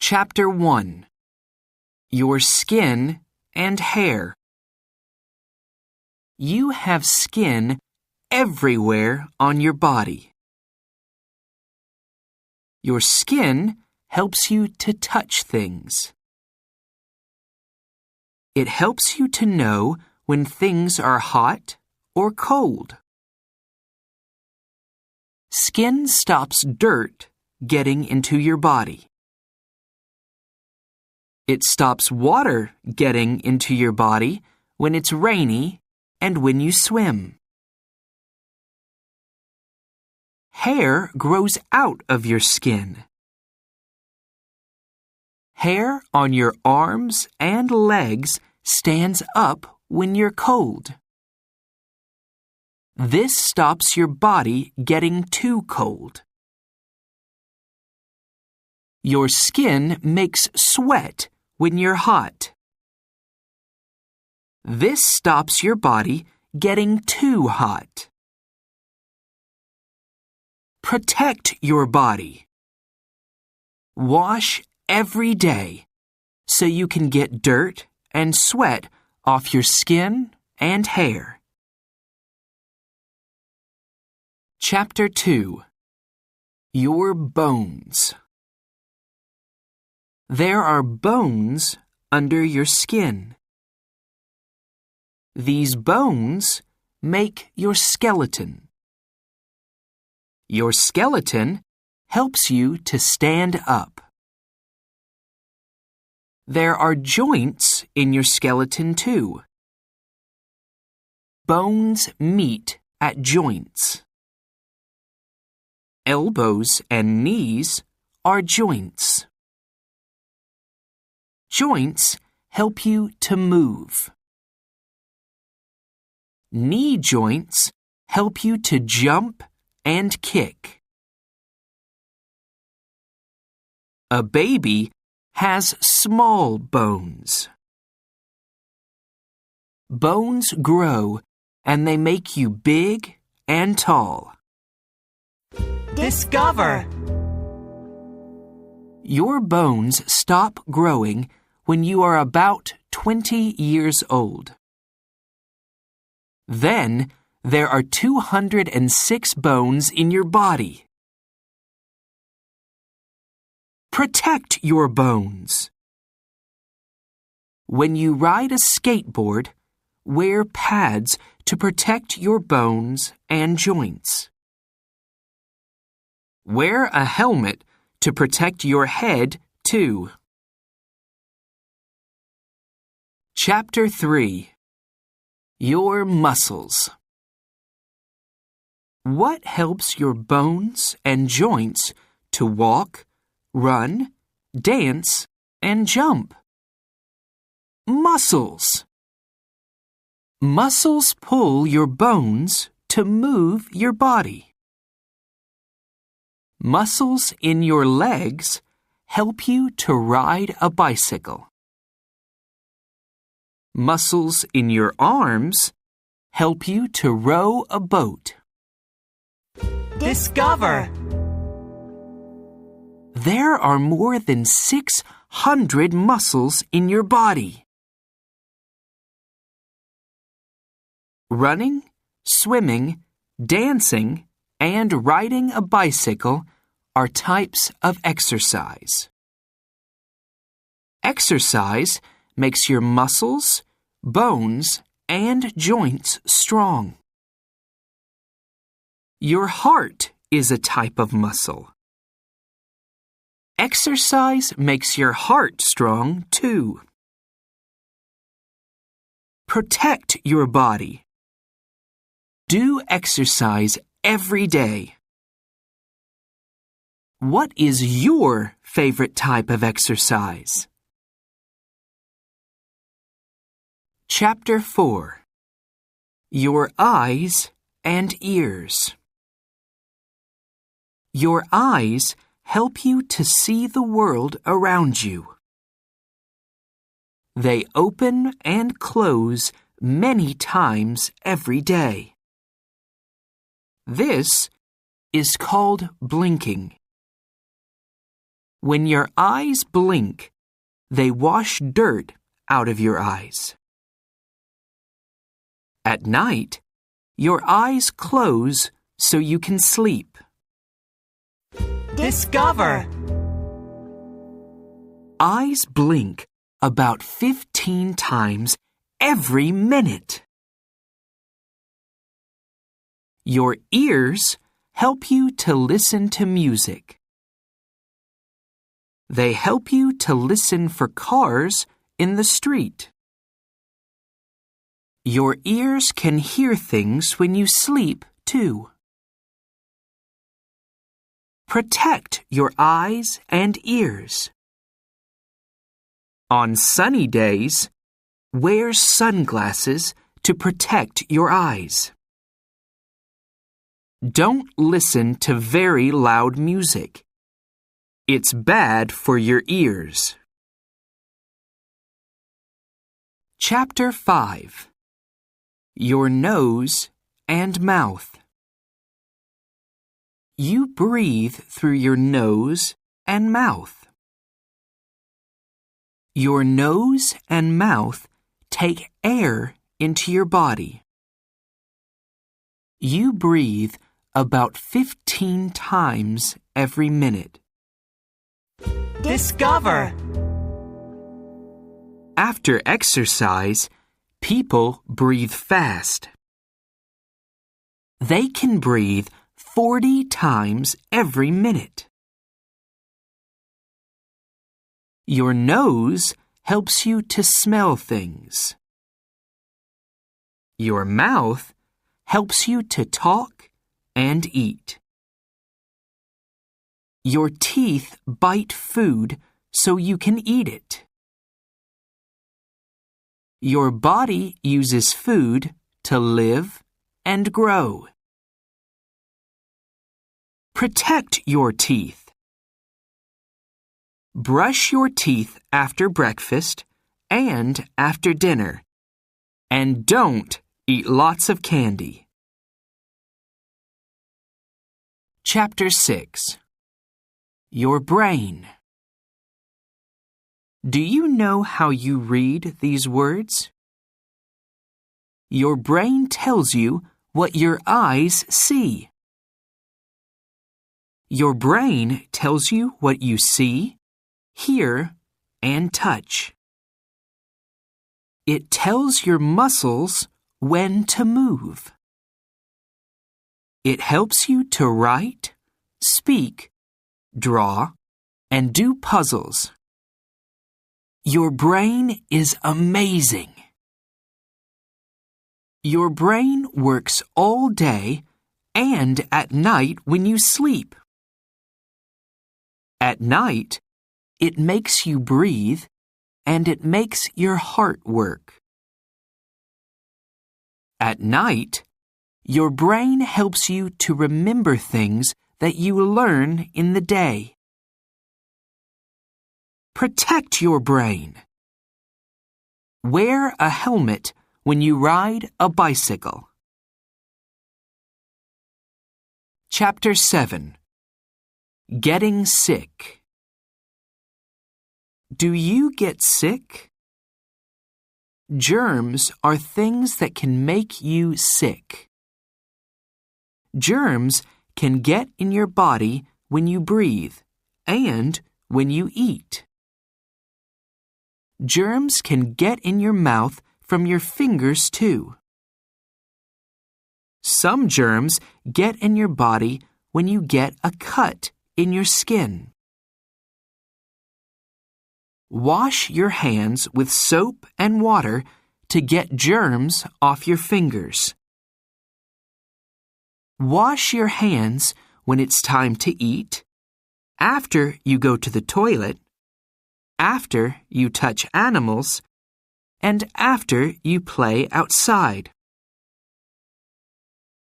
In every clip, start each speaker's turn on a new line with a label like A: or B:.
A: Chapter 1. Your Skin and Hair. You have skin everywhere on your body. Your skin helps you to touch things. It helps you to know when things are hot or cold. Skin stops dirt getting into your body. It stops water getting into your body when it's rainy and when you swim. Hair grows out of your skin. Hair on your arms and legs stands up when you're cold. This stops your body getting too cold. Your skin makes sweat when you're hot. This stops your body getting too hot. Protect your body. Wash every day so you can get dirt and sweat off your skin and hair. Chapter 2. Your Bones. There are bones under your skin. These bones make your skeleton. Your skeleton helps you to stand up. There are joints in your skeleton too. Bones meet at joints. Elbows and knees are joints. Joints help you to move. Knee joints help you to jump and kick. A baby has small bones. Bones grow and they make you big and tall.
B: Discover!
A: Your bones stop growing when you are about 20 years old. Then, there are 206 bones in your body. Protect your bones. When you ride a skateboard, wear pads to protect your bones and joints. Wear a helmet to protect your head, too. Chapter 3. Your Muscles. What helps your bones and joints to walk, run, dance, and jump? Muscles. Muscles pull your bones to move your body. Muscles in your legs help you to ride a bicycle. Muscles in your arms help you to row a boat.
B: Discover!
A: There are more than 600 muscles in your body. Running, swimming, dancing, and riding a bicycle are types of exercise. Exercise makes your muscles, bones, and joints strong. Your heart is a type of muscle. Exercise makes your heart strong, too. Protect your body. Do exercise every day. What is your favorite type of exercise? Chapter 4. Your Eyes and Ears. Your eyes help you to see the world around you. They open and close many times every day. This is called blinking. When your eyes blink, they wash dirt out of your eyes. At night, your eyes close so you can sleep.
B: Discover.
A: Eyes blink about 15 times every minute. Your ears help you to listen to music. They help you to listen for cars in the street. Your ears can hear things when you sleep, too. Protect your eyes and ears. On sunny days, wear sunglasses to protect your eyes. Don't listen to very loud music. It's bad for your ears. Chapter 5. Your nose and mouth. You breathe through your nose and mouth. Your nose and mouth take air into your body. You breathe about 15 times every minute.
B: Discover.
A: After exercise, people breathe fast. They can breathe 40 times every minute. Your nose helps you to smell things. Your mouth helps you to talk and eat. Your teeth bite food so you can eat it. Your body uses food to live and grow. Protect your teeth. Brush your teeth after breakfast and after dinner. And don't eat lots of candy. Chapter 6. Your brain. Do you know how you read these words? Your brain tells you what your eyes see. Your brain tells you what you see, hear, and touch. It tells your muscles when to move. It helps you to write, speak, draw, and do puzzles. Your brain is amazing. Your brain works all day and at night when you sleep. At night, it makes you breathe and it makes your heart work. At night, your brain helps you to remember things that you learn in the day. Protect your brain. Wear a helmet when you ride a bicycle. Chapter 7. Getting sick. Do you get sick? Germs are things that can make you sick. Germs can get in your body when you breathe and when you eat. Germs can get in your mouth from your fingers too. Some germs get in your body when you get a cut in your skin. Wash your hands with soap and water to get germs off your fingers. Wash your hands when it's time to eat, after you go to the toilet, after you touch animals, and after you play outside.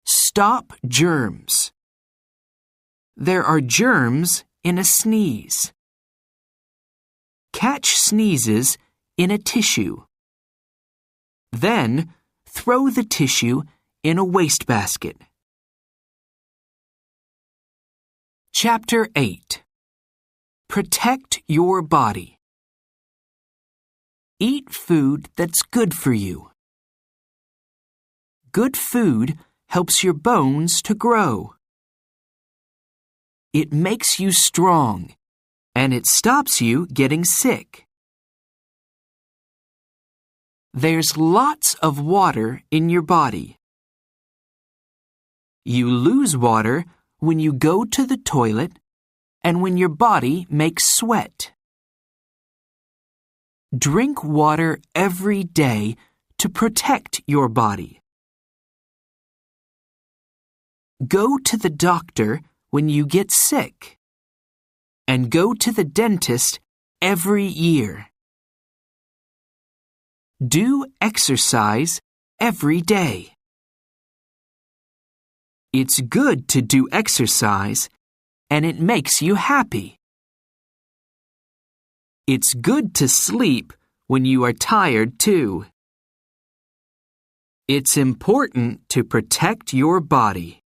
A: Stop germs. There are germs in a sneeze. Catch sneezes in a tissue. Then throw the tissue in a wastebasket. Chapter 8. Protect your body. Eat food that's good for you. Good food helps your bones to grow. It makes you strong, and it stops you getting sick. There's lots of water in your body. You lose water when you go to the toilet and when your body makes sweat. Drink water every day to protect your body. Go to the doctor when you get sick. And go to the dentist every year. Do exercise every day. It's good to do exercise, and it makes you happy. It's good to sleep when you are tired too. It's important to protect your body.